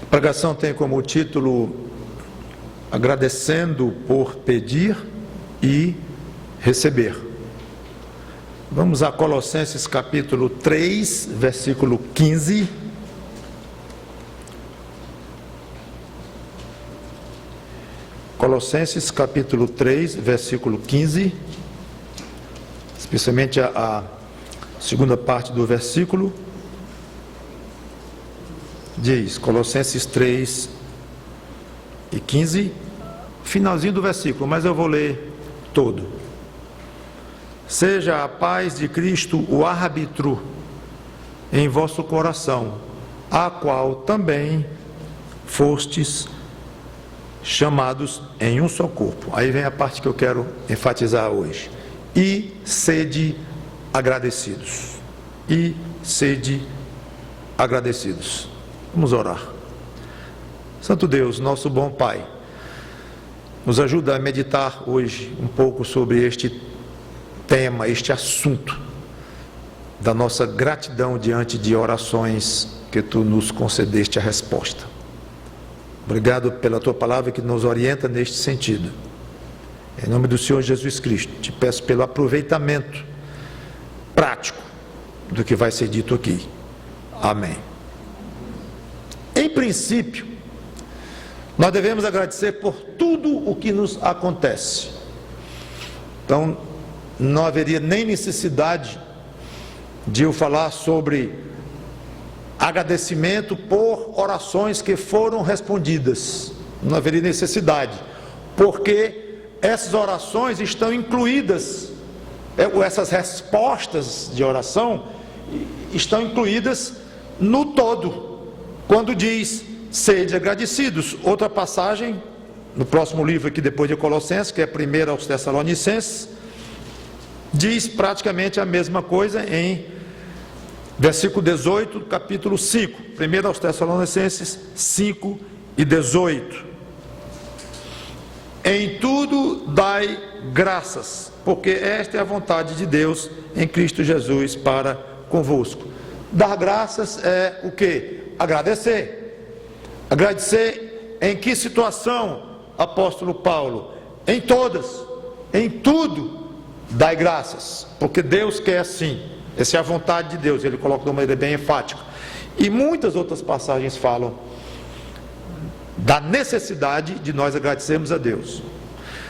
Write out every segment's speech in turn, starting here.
pregação tem como título Agradecendo por pedir e receber. Vamos a Colossenses capítulo 3, versículo 15. Colossenses capítulo 3, versículo 15. Especialmente a segunda parte do versículo. Diz, Colossenses 3 e 15, finalzinho do versículo, mas eu vou ler todo. Seja a paz de Cristo o árbitro em vosso coração, a qual também fostes chamados em um só corpo. Aí vem a parte que eu quero enfatizar hoje. E sede agradecidos. E sede agradecidos. Vamos orar. Santo Deus, nosso bom Pai, nos ajuda a meditar hoje um pouco sobre este tema, este assunto da nossa gratidão diante de orações que Tu nos concedeste a resposta. Obrigado pela Tua palavra que nos orienta neste sentido. Em nome do Senhor Jesus Cristo, te peço pelo aproveitamento prático do que vai ser dito aqui. Amém. Em princípio, nós devemos agradecer por tudo o que nos acontece. Então, não haveria nem necessidade de eu falar sobre agradecimento por orações que foram respondidas. Não haveria necessidade, porque essas orações estão incluídas, essas respostas de oração estão incluídas no todo, quando diz, sede agradecidos. Outra passagem, no próximo livro aqui depois de Colossenses, que é 1 aos Tessalonicenses, diz praticamente a mesma coisa em versículo 18, capítulo 5, 1 aos Tessalonicenses 5 e 18. Em tudo dai graças, porque esta é a vontade de Deus em Cristo Jesus para convosco. Dar graças é o quê? Agradecer. Agradecer em que situação, apóstolo Paulo? Em todas, em tudo dai graças, porque Deus quer assim. Essa é a vontade de Deus, ele coloca de uma maneira bem enfática. E muitas outras passagens falam da necessidade de nós agradecermos a Deus.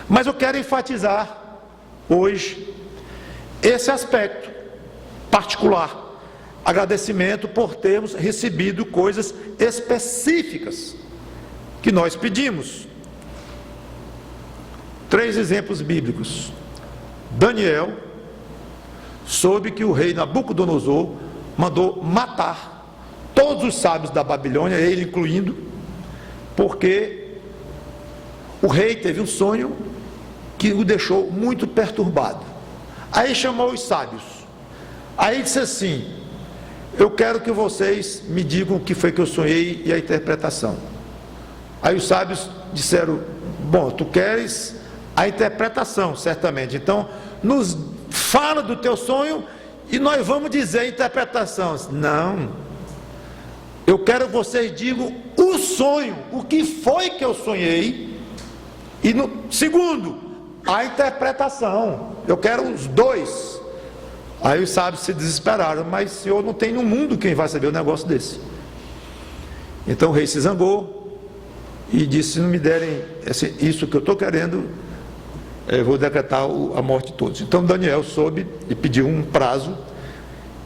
Mas eu quero enfatizar hoje esse aspecto particular. Agradecimento por termos recebido coisas específicas que nós pedimos. 3 exemplos bíblicos. Daniel soube que o rei Nabucodonosor mandou matar todos os sábios da Babilônia, ele incluindo, porque o rei teve um sonho que o deixou muito perturbado. Aí chamou os sábios. Aí disse assim: eu quero que vocês me digam o que foi que eu sonhei e a interpretação. Aí os sábios disseram: bom, tu queres a interpretação, certamente, então nos fala do teu sonho e nós vamos dizer a interpretação. Não, eu quero que vocês digam o sonho, o que foi que eu sonhei, e segundo, a interpretação. Eu quero os dois. Aí os sábios se desesperaram: mas senhor, não tem no mundo quem vai saber um negócio desse. Então o rei se zangou e disse: se não me derem isso que eu estou querendo, eu vou decretar a morte de todos. Então Daniel soube e pediu um prazo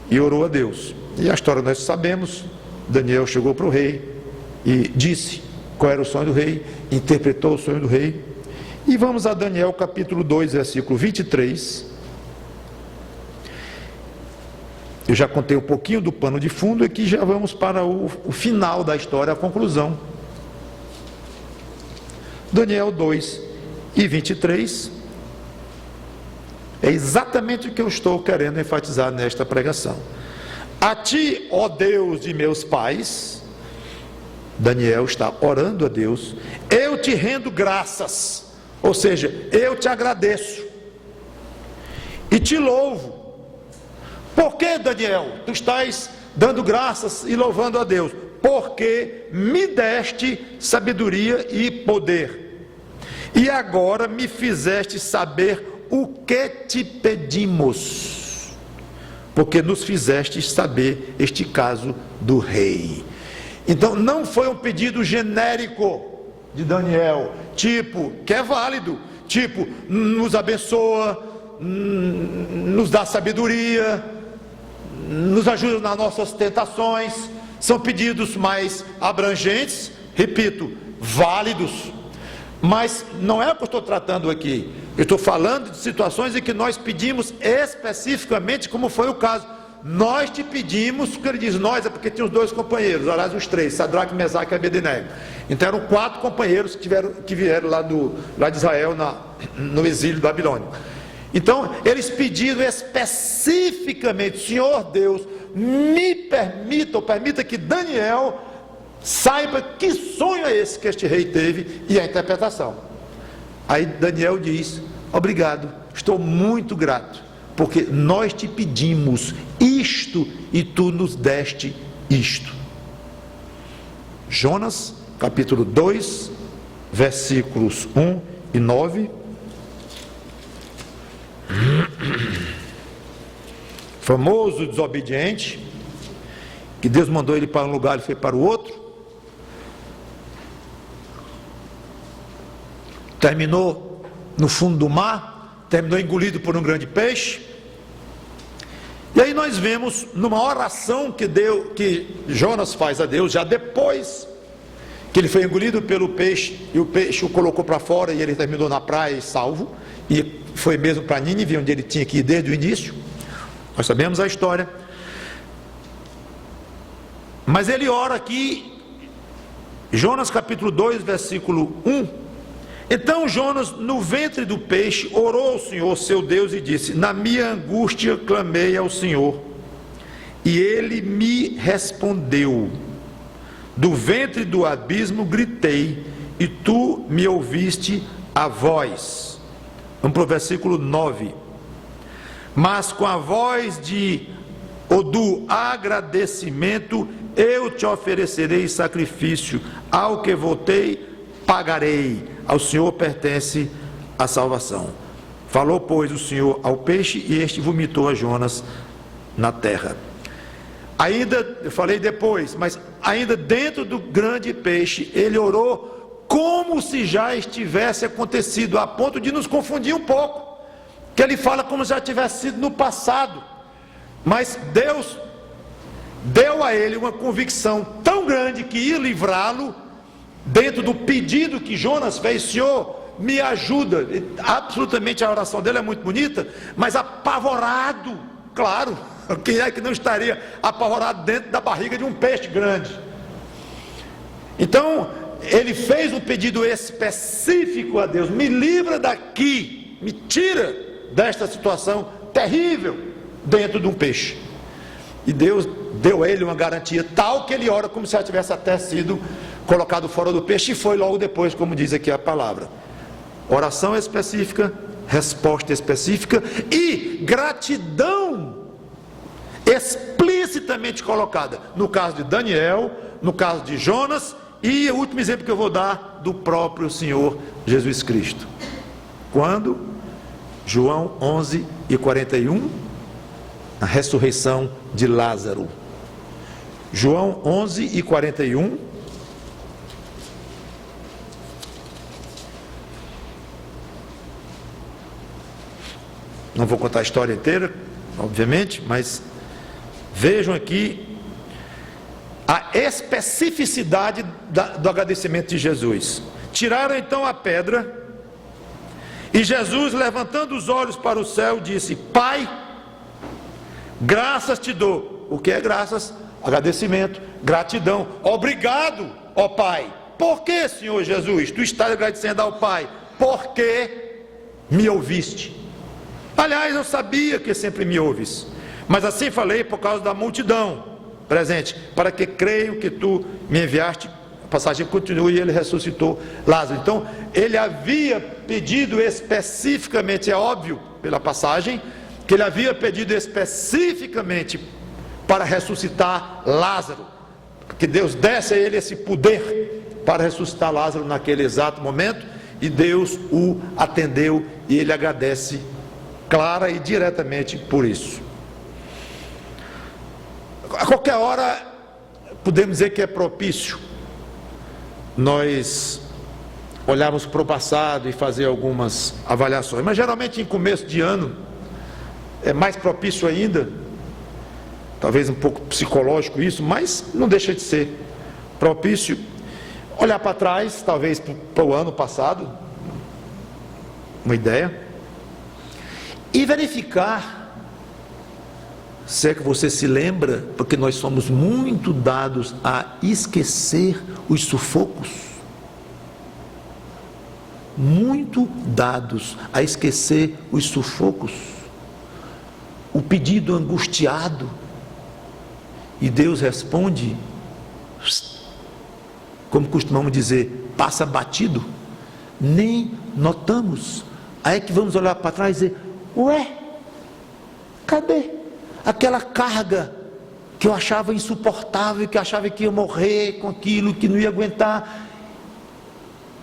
e orou a Deus. E a história nós sabemos. Daniel chegou para o rei e disse qual era o sonho do rei, interpretou o sonho do rei. E vamos a Daniel capítulo 2, versículo 23. Eu já contei um pouquinho do pano de fundo, aqui já vamos para o final da história, a conclusão. Daniel 2 e 23 é exatamente o que eu estou querendo enfatizar nesta pregação. A ti, ó Deus de meus pais, Daniel está orando a Deus, eu te rendo graças, ou seja, eu te agradeço e te louvo. Por que, Daniel, tu estás dando graças e louvando a Deus, porque me deste sabedoria e poder, e agora me fizeste saber o que te pedimos, porque nos fizeste saber este caso do rei. Então não foi um pedido genérico de Daniel, tipo, que é válido, tipo, nos abençoa, nos dá sabedoria, nos ajuda nas nossas tentações. São pedidos mais abrangentes, repito, válidos, mas não é o que eu estou tratando aqui. Eu estou falando de situações em que nós pedimos especificamente, como foi o caso. Nós te pedimos, que ele diz nós, é porque tinha os dois companheiros, aliás os três, Sadraque, Mesaque e Abednego. Então eram 4 companheiros que vieram lá de Israel no exílio babilônico. Então eles pediram especificamente: Senhor Deus, me permita, ou permita que Daniel saiba que sonho é esse que este rei teve e a interpretação. Aí Daniel diz: obrigado, estou muito grato, porque nós te pedimos isto e tu nos deste isto. Jonas, capítulo 2, versículos 1 e 9. Famoso desobediente, que Deus mandou ele para um lugar, ele foi para o outro. Terminou no fundo do mar, terminou engolido por um grande peixe. E aí nós vemos numa oração que Jonas faz a Deus, já depois que ele foi engolido pelo peixe, e o peixe o colocou para fora, e ele terminou na praia salvo, e foi mesmo para Nínive, onde ele tinha que ir desde o início. Nós sabemos a história. Mas ele ora aqui, Jonas capítulo 2, versículo 1. Então Jonas, no ventre do peixe, orou ao Senhor seu Deus e disse: na minha angústia clamei ao Senhor, e ele me respondeu. Do ventre do abismo gritei, e tu me ouviste a voz. Vamos para o versículo 9. Mas com a voz do agradecimento eu te oferecerei sacrifício, ao que voltei pagarei, ao Senhor pertence a salvação. Falou, pois, o Senhor ao peixe, e este vomitou a Jonas na terra. Ainda, eu falei depois, mas ainda dentro do grande peixe, ele orou como se já estivesse acontecido, a ponto de nos confundir um pouco, que ele fala como já tivesse sido no passado. Mas Deus deu a ele uma convicção tão grande que ia livrá-lo, dentro do pedido que Jonas fez: Senhor, me ajuda. Absolutamente a oração dele é muito bonita, mas apavorado, claro, quem é que não estaria apavorado dentro da barriga de um peixe grande? Então ele fez um pedido específico a Deus: me livra daqui, me tira desta situação terrível dentro de um peixe. E Deus deu a ele uma garantia tal que ele ora como se já tivesse até sido colocado fora do peixe, e foi logo depois, como diz aqui a palavra. Oração específica, resposta específica e gratidão explicitamente colocada, no caso de Daniel, no caso de Jonas, e o último exemplo que eu vou dar, do próprio Senhor Jesus Cristo. Quando? João 11 e 41, a ressurreição de Lázaro. João 11 e 41. Não vou contar a história inteira, obviamente, mas vejam aqui a especificidade do agradecimento de Jesus. Tiraram então a pedra, e Jesus, levantando os olhos para o céu, disse: Pai, graças te dou. O que é graças? Agradecimento, gratidão. Obrigado, ó Pai. Por que, Senhor Jesus, tu estás agradecendo ao Pai? Porque me ouviste. Aliás, eu sabia que sempre me ouves, mas assim falei por causa da multidão presente, para que creiam que tu me enviaste. A passagem continua: e ele ressuscitou Lázaro. Então ele havia pedido especificamente, é óbvio pela passagem, que ele havia pedido especificamente para ressuscitar Lázaro, que Deus desse a ele esse poder para ressuscitar Lázaro naquele exato momento, e Deus o atendeu e ele agradece clara e diretamente por isso. A qualquer hora podemos dizer que é propício nós olharmos para o passado e fazer algumas avaliações, mas geralmente em começo de ano é mais propício ainda, talvez um pouco psicológico isso, mas não deixa de ser propício olhar para trás, talvez para o ano passado, uma ideia, e verificar se é que você se lembra, porque nós somos muito dados a esquecer os sufocos, muito dados a esquecer os sufocos, o pedido angustiado, e Deus responde, como costumamos dizer, passa batido, nem notamos. Aí é que vamos olhar para trás e dizer, ué, cadê aquela carga que eu achava insuportável, que eu achava que ia morrer com aquilo, que não ia aguentar?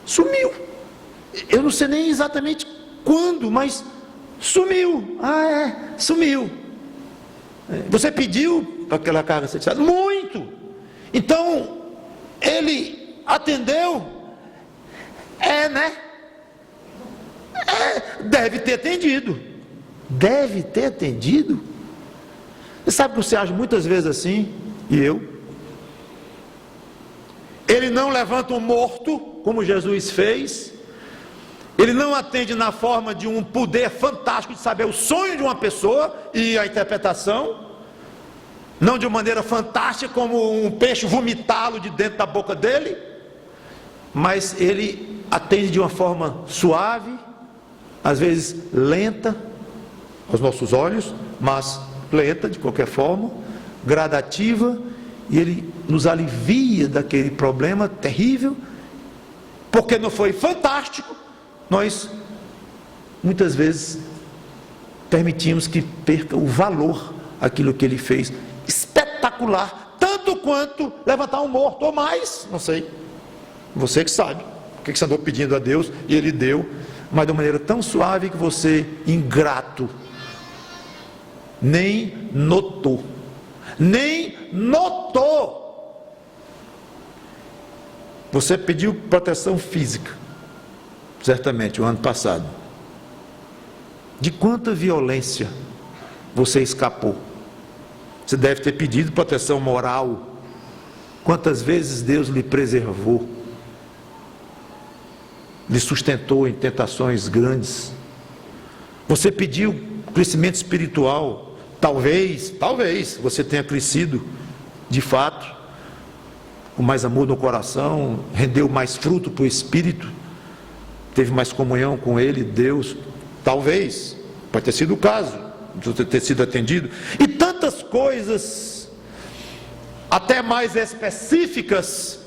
Sumiu. Eu não sei nem exatamente quando, mas sumiu. Sumiu. Você pediu para aquela carga ser tirada? Muito. Então, ele atendeu? Né? Deve ter atendido. Deve ter atendido. Você sabe que você age muitas vezes assim, e eu. Ele não levanta um morto, como Jesus fez. Ele não atende na forma de um poder fantástico de saber o sonho de uma pessoa e a interpretação. Não de maneira fantástica, como um peixe vomitá-lo de dentro da boca dele. Mas ele atende de uma forma suave, às vezes lenta, aos nossos olhos, mas lenta de qualquer forma, gradativa, e ele nos alivia daquele problema terrível, porque não foi fantástico. Nós muitas vezes permitimos que perca o valor aquilo que ele fez, espetacular, tanto quanto levantar um morto ou mais, não sei, você que sabe o que você andou pedindo a Deus e ele deu, mas de uma maneira tão suave que você, ingrato, nem notou. Você pediu proteção física, certamente, o ano passado. De quanta violência você escapou? Você deve ter pedido proteção moral. Quantas vezes Deus lhe preservou, lhe sustentou em tentações grandes? Você pediu crescimento espiritual. Talvez você tenha crescido de fato, com mais amor no coração, rendeu mais fruto para o Espírito, teve mais comunhão com Ele, Deus. Talvez, pode ter sido o caso de ter sido atendido, e tantas coisas, até mais específicas,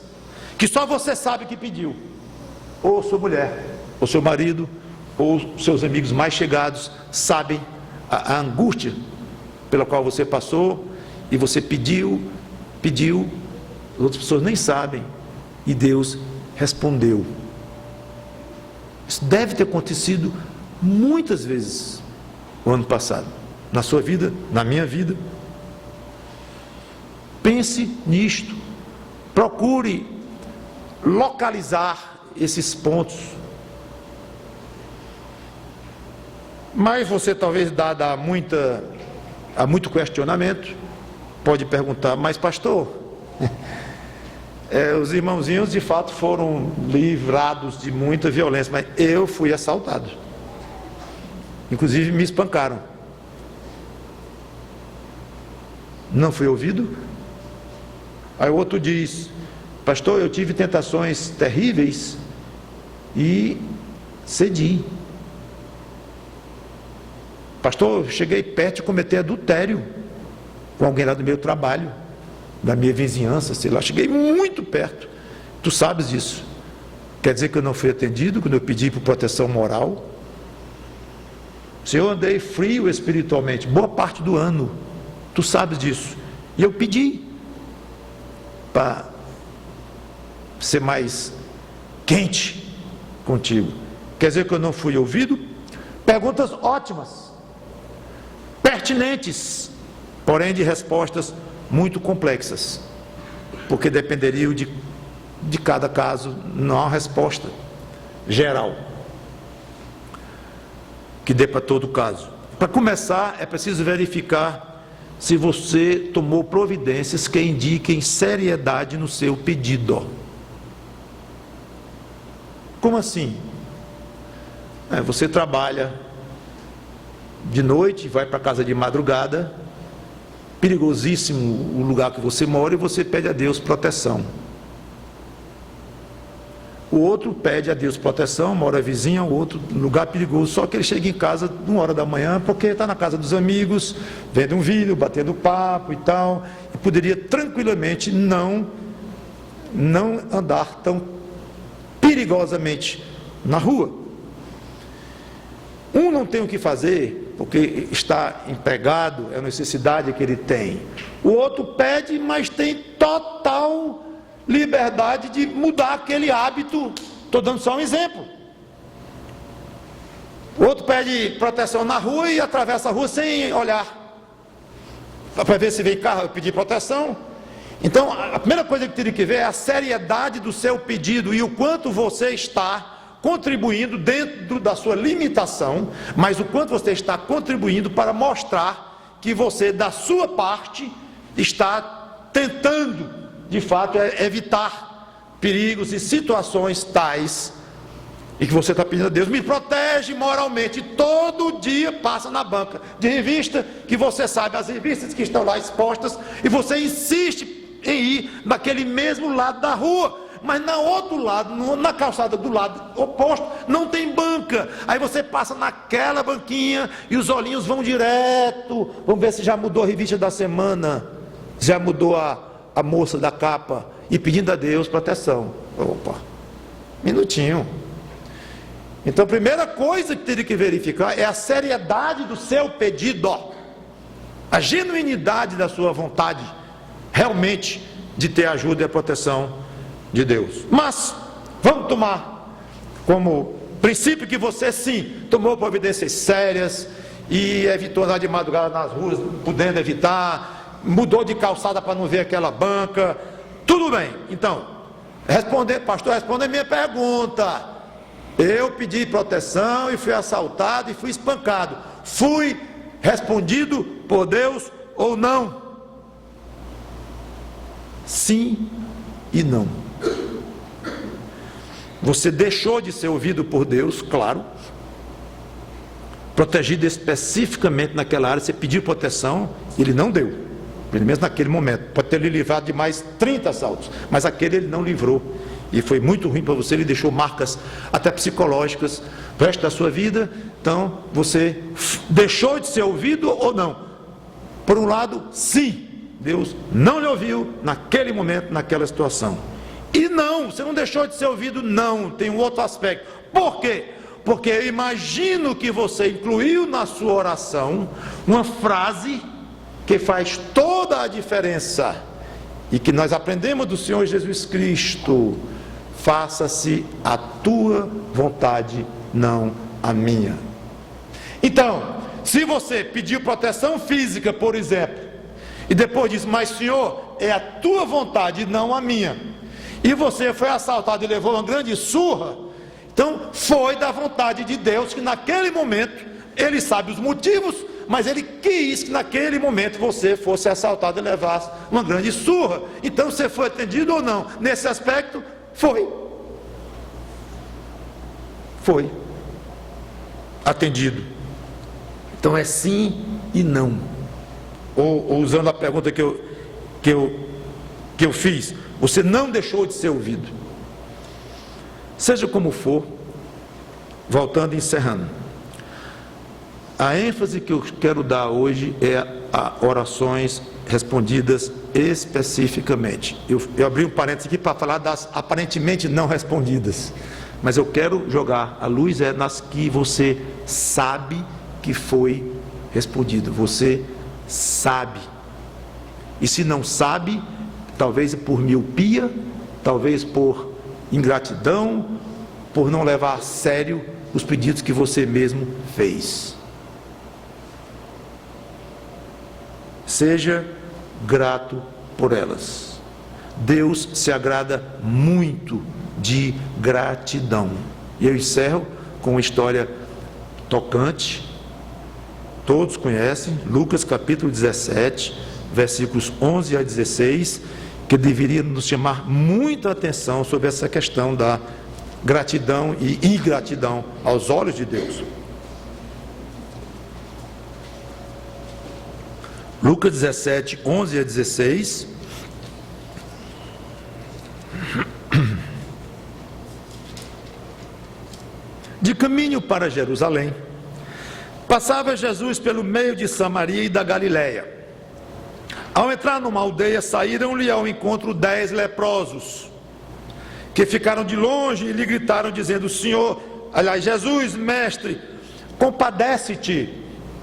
que só você sabe que pediu, ou sua mulher, ou seu marido, ou seus amigos mais chegados, sabem a angústia pela qual você passou, e você pediu, as outras pessoas nem sabem, e Deus respondeu. Isso deve ter acontecido muitas vezes o ano passado, na sua vida, na minha vida. Pense nisto, procure localizar esses pontos. Mas você talvez, dada há muito questionamento, pode perguntar, mas pastor, os irmãozinhos de fato foram livrados de muita violência, mas eu fui assaltado, inclusive me espancaram, não fui ouvido? Aí o outro diz, pastor, eu tive tentações terríveis e cedi. Pastor, eu cheguei perto de cometer adultério com alguém lá do meu trabalho, da minha vizinhança, sei lá, cheguei muito perto. Tu sabes disso. Quer dizer que eu não fui atendido quando eu pedi por proteção moral? Se eu andei frio espiritualmente boa parte do ano, tu sabes disso. E eu pedi para ser mais quente contigo. Quer dizer que eu não fui ouvido? Perguntas ótimas, pertinentes, porém de respostas muito complexas, porque dependeriam de cada caso, não há uma resposta geral que dê para todo caso. Para começar, é preciso verificar se você tomou providências que indiquem seriedade no seu pedido. Como assim? Você trabalha de noite, vai para casa de madrugada, perigosíssimo o lugar que você mora, e você pede a Deus proteção. O outro pede a Deus proteção, mora vizinho, o outro lugar perigoso, só que ele chega em casa 1h da manhã, porque está na casa dos amigos, vendo um vídeo, batendo papo e tal, e poderia tranquilamente não andar tão perigosamente na rua. Um não tem o que fazer, porque está empregado, é a necessidade que ele tem. O outro pede, mas tem total liberdade de mudar aquele hábito. Estou dando só um exemplo. O outro pede proteção na rua e atravessa a rua sem olhar para ver se vem carro, pedir proteção. Então, a primeira coisa que teria que ver é a seriedade do seu pedido e o quanto você está contribuindo dentro da sua limitação, mas o quanto você está contribuindo para mostrar que você, da sua parte, está tentando, de fato, evitar perigos e situações tais, e que você está pedindo a Deus, me protege moralmente. Todo dia passa na banca de revista, que você sabe, as revistas que estão lá expostas, e você insiste em ir naquele mesmo lado da rua, mas no outro lado, na calçada do lado oposto, não tem banca. Aí você passa naquela banquinha e os olhinhos vão direto. Vamos ver se já mudou a revista da semana, já mudou a moça da capa, e pedindo a Deus proteção. Opa, minutinho. Então a primeira coisa que teria que verificar é a seriedade do seu pedido, a genuinidade da sua vontade realmente de ter ajuda e a proteção de Deus. Mas vamos tomar como princípio que você sim tomou providências sérias e evitou andar de madrugada nas ruas, podendo evitar, mudou de calçada para não ver aquela banca. Tudo bem. Então, pastor, responda a minha pergunta. Eu pedi proteção e fui assaltado e fui espancado. Fui respondido por Deus ou não? Sim e não. Você deixou de ser ouvido por Deus, claro, protegido especificamente naquela área. Você pediu proteção, Ele não deu, pelo menos naquele momento. Pode ter lhe livrado de mais 30 assaltos, mas aquele Ele não livrou, e foi muito ruim para você. Ele deixou marcas até psicológicas para o resto da sua vida. Então você deixou de ser ouvido ou não? Por um lado, sim, Deus não lhe ouviu naquele momento, naquela situação. E não, você não deixou de ser ouvido, não, tem um outro aspecto. Por quê? Porque eu imagino que você incluiu na sua oração uma frase que faz toda a diferença, e que nós aprendemos do Senhor Jesus Cristo: faça-se a tua vontade, não a minha. Então, se você pediu proteção física, por exemplo, e depois diz, mas Senhor, é a tua vontade, não a minha, e você foi assaltado e levou uma grande surra, então foi da vontade de Deus que naquele momento, Ele sabe os motivos, mas Ele quis que naquele momento você fosse assaltado e levasse uma grande surra. Então você foi atendido ou não? Nesse aspecto, foi atendido. Então é sim e não. Ou usando a pergunta que eu fiz, você não deixou de ser ouvido. Seja como for, voltando e encerrando, a ênfase que eu quero dar hoje é a orações respondidas especificamente. Eu abri um parênteses aqui para falar das aparentemente não respondidas, mas eu quero jogar a luz nas que você sabe que foi respondido. Você sabe. E se não sabe, talvez por miopia, talvez por ingratidão, por não levar a sério os pedidos que você mesmo fez. Seja grato por elas. Deus se agrada muito de gratidão. E eu encerro com uma história tocante, todos conhecem, Lucas capítulo 17, versículos 11 a 16, que deveria nos chamar muita atenção sobre essa questão da gratidão e ingratidão aos olhos de Deus. Lucas 17, 11 a 16. De caminho para Jerusalém, passava Jesus pelo meio de Samaria e da Galiléia. Ao entrar numa aldeia, saíram-lhe ao encontro 10 leprosos, que ficaram de longe e lhe gritaram, dizendo: Jesus, mestre, compadece-te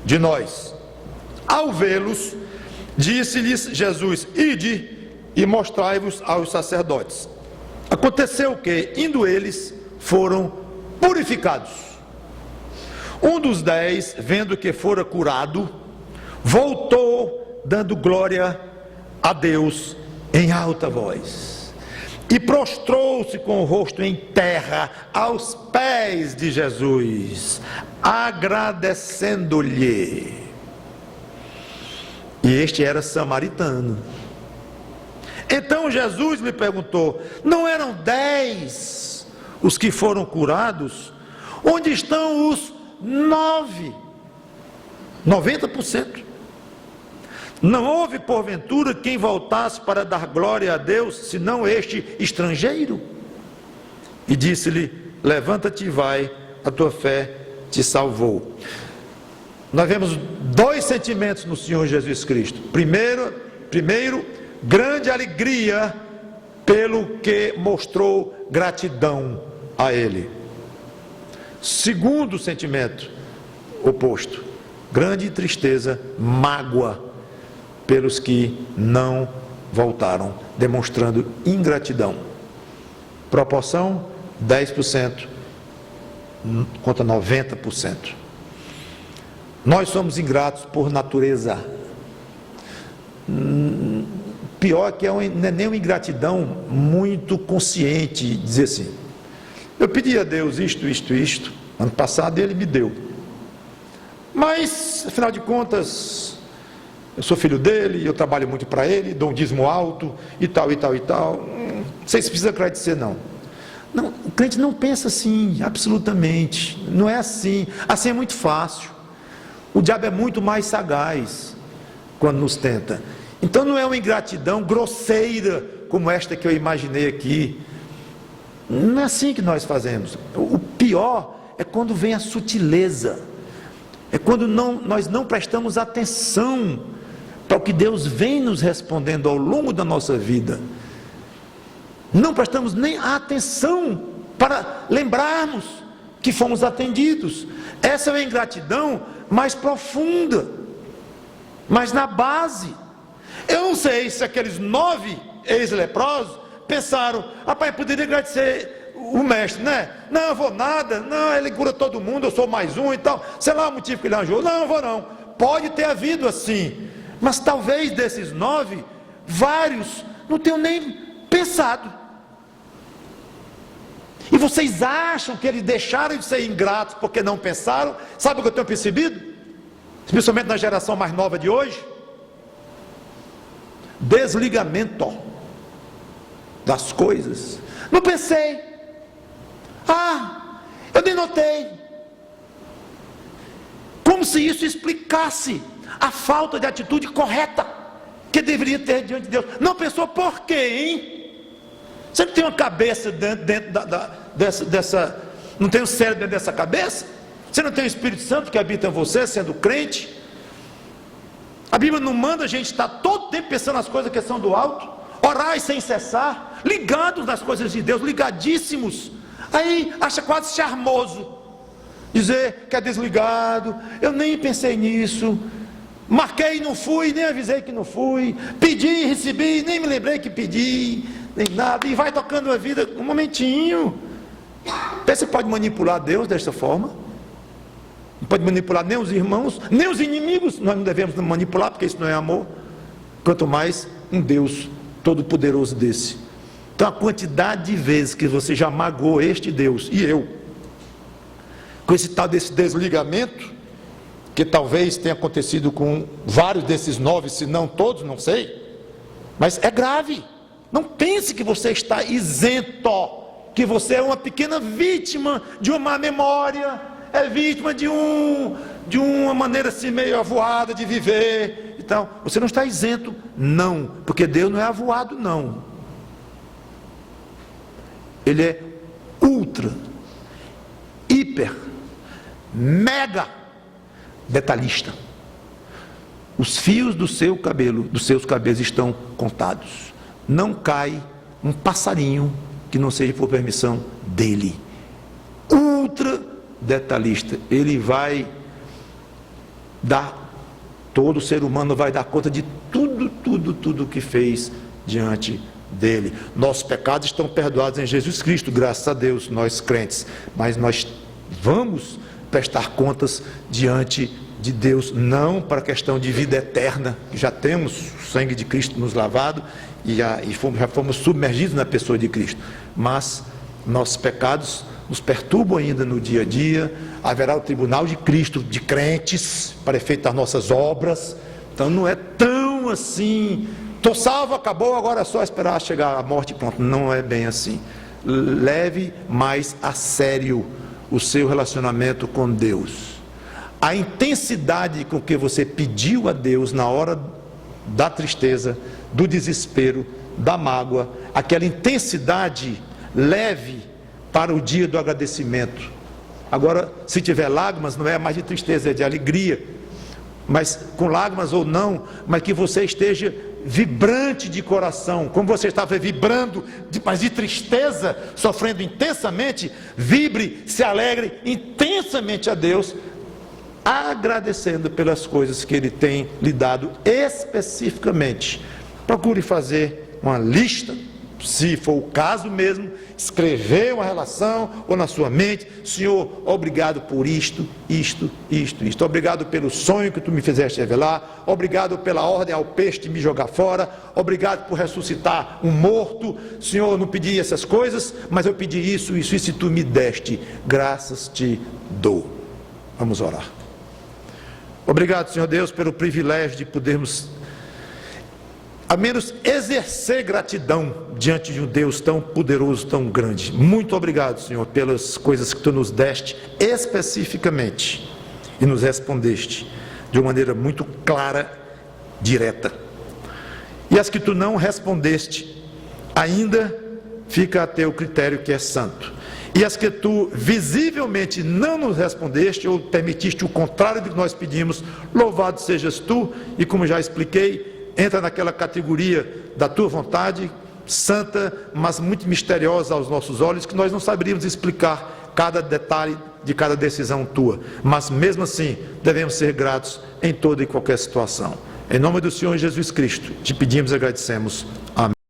de nós. Ao vê-los, disse-lhes Jesus: ide e mostrai-vos aos sacerdotes. Aconteceu que, indo eles, foram purificados. Um dos 10, vendo que fora curado, voltou dando glória a Deus em alta voz, e prostrou-se com o rosto em terra aos pés de Jesus, agradecendo-lhe. E este era samaritano. Então Jesus lhe perguntou: não eram 10 os que foram curados? Onde estão os 9? 90%. Não houve porventura quem voltasse para dar glória a Deus, senão este estrangeiro? E disse-lhe: levanta-te e vai, a tua fé te salvou. Nós vemos 2 sentimentos no Senhor Jesus Cristo. Primeiro, grande alegria pelo que mostrou gratidão a Ele. Segundo sentimento oposto, grande tristeza, mágoa pelos que não voltaram, demonstrando ingratidão. Proporção 10% contra 90%. Nós somos ingratos por natureza. Pior que não é nem uma ingratidão muito consciente, dizer assim: eu pedi a Deus isto, ano passado Ele me deu, mas afinal de contas eu sou filho dele, eu trabalho muito para Ele, dou um dízimo alto e tal, não sei se precisa agradecer não. O crente não pensa assim, absolutamente, não é assim. Assim é muito fácil. O diabo é muito mais sagaz quando nos tenta. Então não é uma ingratidão grosseira como esta que eu imaginei aqui. Não é assim que nós fazemos. O pior é quando vem a sutileza, é quando nós não prestamos atenção para o que Deus vem nos respondendo ao longo da nossa vida. Não prestamos nem atenção para lembrarmos que fomos atendidos. Essa é a ingratidão mais profunda, mas na base. Eu não sei se aqueles 9 ex-leprosos pensaram: rapaz, eu poderia agradecer o mestre, né? Não, eu vou nada, não, ele cura todo mundo, eu sou mais um e tal, sei lá o motivo que ele arranjou. Não, eu vou não. Pode ter havido assim, mas talvez desses 9, vários não tenham nem pensado. E vocês acham que eles deixaram de ser ingratos porque não pensaram? Sabe o que eu tenho percebido? Especialmente na geração mais nova de hoje? Desligamento das coisas. Não pensei. Eu nem notei. Como se isso explicasse a falta de atitude correta que deveria ter diante de Deus. Não pensou por quê, hein? Você não tem uma cabeça dentro dessa, não tem um cérebro dentro dessa cabeça? Você não tem o Espírito Santo que habita em você, sendo crente? A Bíblia não manda a gente estar todo tempo pensando nas coisas que são do alto, orar sem cessar, ligados nas coisas de Deus, ligadíssimos. Aí acha quase charmoso dizer que é desligado. Eu nem pensei nisso. Marquei e não fui, nem avisei que não fui, pedi, recebi, nem me lembrei que pedi, nem nada, e vai tocando a vida um momentinho. Você pode manipular Deus dessa forma? Não pode manipular nem os irmãos, nem os inimigos. Nós não devemos manipular, porque isso não é amor. Quanto mais um Deus todo-poderoso desse. Então a quantidade de vezes que você já magoou este Deus e eu, com esse tal desse desligamento, que talvez tenha acontecido com vários desses 9, se não todos, não sei, mas é grave. Não pense que você está isento, que você é uma pequena vítima de uma má memória, é vítima de uma maneira assim meio avoada de viver e tal. Você não está isento, não, porque Deus não é avoado, não. Ele é ultra, hiper, mega detalhista. Os fios do seu cabelo, dos seus cabelos estão contados. Não cai um passarinho que não seja por permissão dele. Ultra detalhista. Ele vai dar, todo ser humano vai dar conta de tudo que fez diante dele. Nossos pecados estão perdoados em Jesus Cristo, graças a Deus, nós crentes. Mas nós vamos prestar contas diante de Deus, não para a questão de vida eterna, que já temos o sangue de Cristo nos lavado e já fomos submergidos na pessoa de Cristo, mas nossos pecados nos perturbam ainda no dia a dia. Haverá o tribunal de Cristo, de crentes, para efeito das nossas obras. Então não é tão assim, estou salvo, acabou, agora é só esperar chegar a morte e pronto. Não é bem assim. Leve mais a sério o seu relacionamento com Deus. A intensidade com que você pediu a Deus na hora da tristeza, do desespero, da mágoa, aquela intensidade leve para o dia do agradecimento. Agora, se tiver lágrimas, não é mais de tristeza, é de alegria. Mas com lágrimas ou não, mas que você esteja vibrante de coração, como você estava vibrando, mas de tristeza, sofrendo intensamente, vibre, se alegre intensamente a Deus, agradecendo pelas coisas que Ele tem lhe dado especificamente. Procure fazer uma lista, se for o caso mesmo, escrever uma relação ou na sua mente: Senhor, obrigado por isto. Obrigado pelo sonho que tu me fizeste revelar. Obrigado pela ordem ao peixe de me jogar fora. Obrigado por ressuscitar um morto. Senhor, eu não pedi essas coisas, mas eu pedi isso e tu me deste. Graças te dou. Vamos orar. Obrigado, Senhor Deus, pelo privilégio de podermos a menos exercer gratidão diante de um Deus tão poderoso, tão grande. Muito obrigado, Senhor, pelas coisas que Tu nos deste especificamente e nos respondeste de uma maneira muito clara, direta. E as que Tu não respondeste, ainda fica a Teu critério, que é santo. E as que Tu visivelmente não nos respondeste ou permitiste o contrário do que nós pedimos, louvado sejas Tu, e como já expliquei, entra naquela categoria da Tua vontade, santa, mas muito misteriosa aos nossos olhos, que nós não saberíamos explicar cada detalhe de cada decisão Tua, mas mesmo assim devemos ser gratos em toda e qualquer situação. Em nome do Senhor Jesus Cristo, te pedimos e agradecemos. Amém.